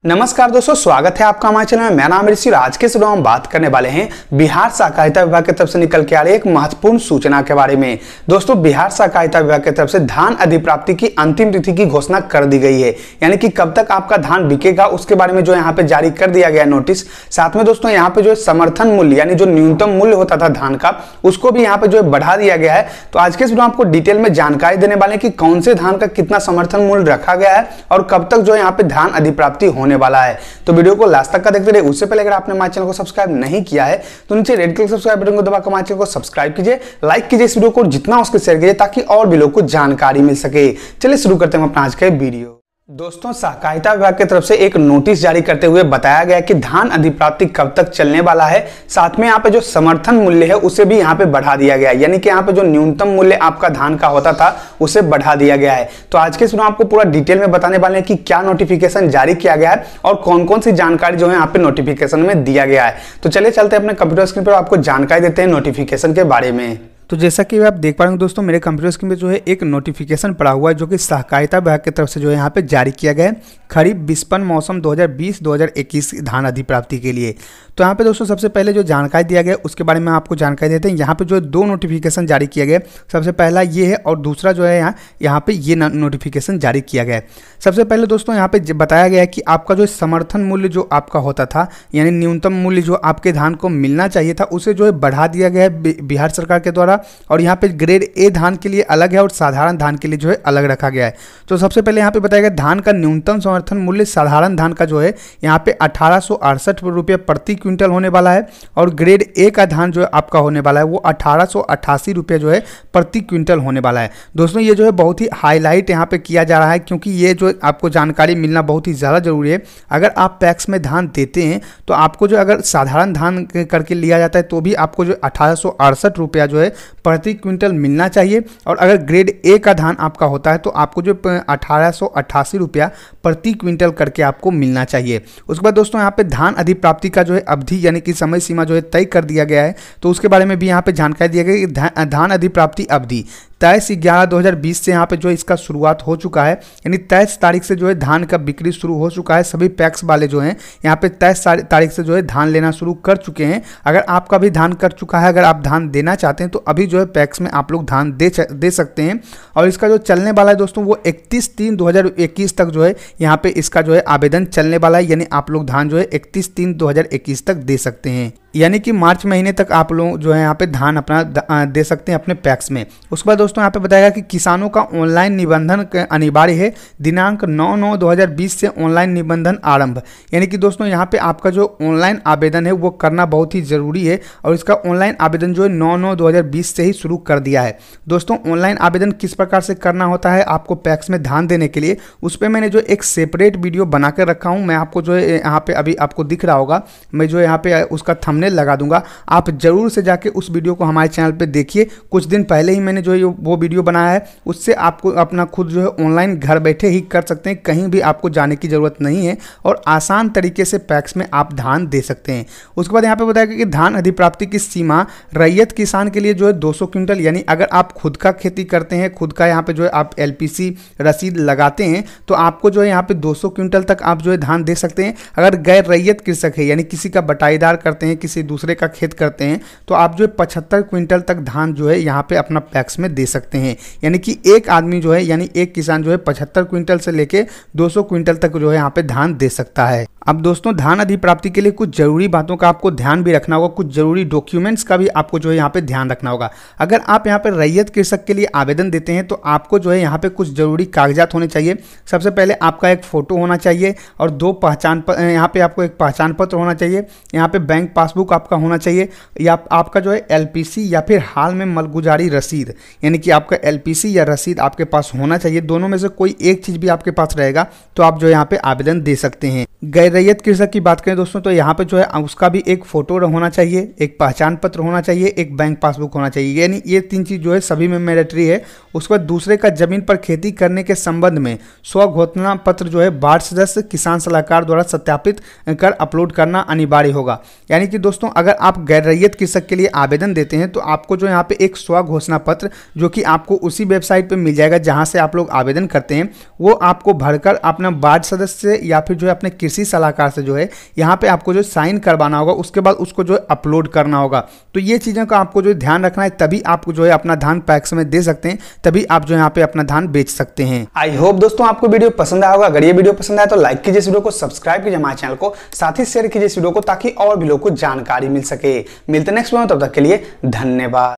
नमस्कार दोस्तों, स्वागत है आपका हमारे चैनल में। मेरा नाम ऋषि। आज के इस वीडियो में हम बात करने वाले हैं बिहार सहकारिता विभाग की तरफ से निकल के आ रही एक महत्वपूर्ण सूचना के बारे में। दोस्तों, बिहार सहकारिता विभाग की तरफ से धान अधिप्राप्ति की अंतिम तिथि की घोषणा कर दी गई है, यानी कि कब तक आपका धान बिकेगा उसके बारे में जो यहाँ पे जारी कर दिया गया नोटिस। साथ में दोस्तों यहाँ पे जो समर्थन मूल्य यानी जो न्यूनतम मूल्य होता था धान का, उसको भी यहाँ पे जो बढ़ा दिया गया है। तो आज के इस वीडियो में आपको डिटेल में जानकारी देने वाले हैं कि कौन से धान का कितना समर्थन मूल्य रखा गया है और कब तक जो यहाँ पे धान अधिप्राप्ति होने वाला है। तो वीडियो को लास्ट तक का देखते रहिए। उससे पहले अगर आपने हमारे चैनल को सब्सक्राइब नहीं किया है तो नीचे रेड कलर सब्सक्राइब बटन को दबाकर हमारे चैनल को सब्सक्राइब कीजिए, लाइक कीजिए इस वीडियो को, जितना उसके शेयर कीजिए ताकि और भी लोगों को जानकारी मिल सके। चलिए शुरू करते हैं अपना आज का वीडियो। दोस्तों, सहकारिता विभाग की तरफ से एक नोटिस जारी करते हुए बताया गया कि धान अधिप्राप्ति कब तक चलने वाला है। साथ में यहाँ पे जो समर्थन मूल्य है उसे भी यहाँ पे बढ़ा दिया गया है, यानी कि यहाँ पे जो न्यूनतम मूल्य आपका धान का होता था उसे बढ़ा दिया गया है। तो आज के इस वीडियो में आपको पूरा डिटेल में बताने वाले हैं कि क्या नोटिफिकेशन जारी किया गया है और कौन कौन सी जानकारी जो है यहाँ पे नोटिफिकेशन में दिया गया है। तो चलिए चलते हैं अपने कंप्यूटर स्क्रीन पर, आपको जानकारी देते हैं नोटिफिकेशन के बारे में। तो जैसा कि आप देख पा रहे हैं दोस्तों, मेरे कंप्यूटर स्क्रीन पे जो है एक नोटिफिकेशन पड़ा हुआ है जो कि सहकारिता विभाग की तरफ से जो है यहाँ पे जारी किया गया है खरीफ विपणन मौसम 2020-2021 धान अधिप्राप्ति के लिए। तो यहाँ पे दोस्तों सबसे पहले जो जानकारी दिया गया उसके बारे में आपको जानकारी देते हैं। यहाँ पे जो दो नोटिफिकेशन जारी किया गया, सबसे पहला ये है और दूसरा जो है यहाँ पे ये नोटिफिकेशन जारी किया गया है। सबसे पहले दोस्तों यहाँ पे बताया गया है कि आपका जो समर्थन मूल्य जो आपका होता था, यानी न्यूनतम मूल्य जो आपके धान को मिलना चाहिए था, उसे जो है बढ़ा दिया गया है बिहार सरकार के द्वारा। और यहाँ पे ग्रेड ए धान के लिए अलग है और साधारण धान के लिए जो है अलग रखा गया है। तो सबसे पहले यहाँ पे बताया गया धान का न्यूनतम समर्थन मूल्य साधारण धान का जो है यहाँ पे 1868 रुपये प्रति क्विंटल होने वाला है और ग्रेड ए का धान जो है आपका होने वाला है वो 1888 रुपये जो है प्रति क्विंटल होने वाला है। दोस्तों ये जो है बहुत ही हाईलाइट यहाँ पे किया जा रहा है, क्योंकि ये जो आपको जानकारी मिलना बहुत ही ज़्यादा जरूरी है। अगर आप पैक्स में धान देते हैं तो आपको जो अगर साधारण धान करके लिया जाता है तो भी आपको जो 1868 रुपया जो है प्रति क्विंटल मिलना चाहिए, और अगर ग्रेड ए का धान आपका होता है तो आपको जो 1888 रुपया प्रति क्विंटल करके आपको मिलना चाहिए। उसके बाद दोस्तों यहाँ पे धान अधिप्राप्ति का जो है अवधि यानी कि समय सीमा जो है तय कर दिया गया है। तो उसके बारे में भी यहाँ पे जानकारी दिया गया कि धान अधिप्राप्ति अवधि 23/11/2020 से यहाँ पे जो इसका शुरुआत हो चुका है, यानी 23 तारीख से जो है धान का बिक्री शुरू हो चुका है। सभी पैक्स वाले जो हैं यहाँ पे 23 तारीख से जो है धान लेना शुरू कर चुके हैं। अगर आपका भी धान कर चुका है, अगर आप धान देना चाहते हैं तो अभी जो है पैक्स में आप लोग धान दे सकते हैं। और इसका जो चलने वाला है दोस्तों वो 31/3/2021 तक जो है यहाँ पे इसका जो है आवेदन चलने वाला है, यानी आप लोग धान जो है 31/3/2021 तक दे सकते हैं, यानी कि मार्च महीने तक आप लोग जो है यहाँ पे धान अपना दे सकते हैं अपने पैक्स में। उसके बाद दोस्तों यहाँ पे बताया कि किसानों का ऑनलाइन निबंधन अनिवार्य है। दिनांक 9/9/2020 से ऑनलाइन निबंधन आरंभ, यानी कि दोस्तों यहाँ पे आपका जो ऑनलाइन आवेदन है वो करना बहुत ही ज़रूरी है और इसका ऑनलाइन आवेदन जो है 9/9/2020 से ही शुरू कर दिया है। दोस्तों ऑनलाइन आवेदन किस प्रकार से करना होता है आपको पैक्स में धान देने के लिए, उस पर मैंने जो एक सेपरेट वीडियो बना कर रखा हूँ। मैं आपको जो है यहाँ पे अभी आपको दिख रहा होगा, मैं जो यहाँ पे उसका थंबनेल लगा दूंगा, आप जरूर से जाके उस वीडियो को हमारे चैनल पे देखिए। कुछ दिन पहले ही मैंने जो है वो वीडियो बनाया है, उससे आपको अपना खुद जो है ऑनलाइन घर बैठे ही कर सकते हैं, कहीं भी आपको जाने की ज़रूरत नहीं है और आसान तरीके से पैक्स में आप धान दे सकते हैं। उसके बाद यहाँ पे बताया कि धान अधिप्राप्ति की सीमा रैयत किसान के लिए जो है 200 क्विंटल, यानी अगर आप खुद का खेती करते हैं, खुद का यहाँ पे जो है आप LPC रसीद लगाते हैं तो आपको जो है यहाँ पे 200 क्विंटल तक आप जो है धान दे सकते हैं। अगर गैर रैयत कृषक है, यानी किसी का बटाईदार करते हैं, किसी दूसरे का खेत करते हैं, तो आप जो है 75 क्विंटल तक धान जो है यहाँ पे अपना पैक्स में दे सकते हैं, यानी कि एक आदमी जो है यानी एक किसान जो है 75 क्विंटल से लेके 200 क्विंटल तक जो है यहाँ पे धान दे सकता है। अब दोस्तों धान अधिप्राप्ति के लिए कुछ जरूरी बातों का आपको ध्यान भी रखना होगा, कुछ जरूरी डॉक्यूमेंट्स का भी आपको जो है यहाँ पे ध्यान रखना होगा। अगर आप यहाँ पे रैयत कृषक के लिए आवेदन देते हैं तो आपको जो है यहाँ पे कुछ जरूरी कागजात होने चाहिए। सबसे पहले आपका एक फोटो होना चाहिए और 2 पहचान पत्र, यहाँ पे आपको एक पहचान पत्र होना चाहिए, यहाँ पे बैंक पासबुक आपका होना चाहिए, या आपका जो है LPC या फिर हाल में मलगुजारी रसीद, यानी कि आपका LPC या रसीद आपके पास होना चाहिए। दोनों में से कोई एक चीज़ भी आपके पास रहेगा तो आप जो यहाँ पे आवेदन दे सकते हैं। गैर रैयत कृषक की बात करें दोस्तों तो यहाँ पे जो है उसका भी एक फोटो होना चाहिए, एक पहचान पत्र होना चाहिए, एक बैंक पासबुक होना चाहिए, यानी ये 3 चीज़ जो है सभी में मैंडेटरी है। उसके बाद दूसरे का जमीन पर खेती करने के संबंध में स्वघोषणा पत्र जो है वार्ड सदस्य किसान सलाहकार द्वारा सत्यापित कर अपलोड करना अनिवार्य होगा। यानी कि दोस्तों अगर आप गैर रैयत कृषक के लिए आवेदन देते हैं तो आपको जो यहाँ पे एक स्वघोषणा पत्र जो कि आपको उसी वेबसाइट पे मिल जाएगा जहाँ से आप लोग आवेदन करते हैं, वो आपको भरकर अपना वार्ड सदस्य या फिर जो है अपने कृषि सलाहकार से जो है यहाँ पे आपको जो साइन करवाना होगा, उसके बाद उसको जो है अपलोड करना होगा। तो ये चीज़ों का आपको जो ध्यान रखना है, तभी आप जो है अपना धान पैक्स में दे सकते हैं, तभी आप जो यहाँ पे अपना धान बेच सकते हैं। आई होप दोस्तों आपको वीडियो पसंद आया होगा। अगर ये वीडियो पसंद आया तो लाइक कीजिए इस वीडियो को, सब्सक्राइब कीजिए हमारे चैनल को, साथ ही शेयर कीजिए इस वीडियो को ताकि और भी लोगों को जानकारी मिल सके। मिलते नेक्स्ट वीडियो में, तब तक के लिए धन्यवाद।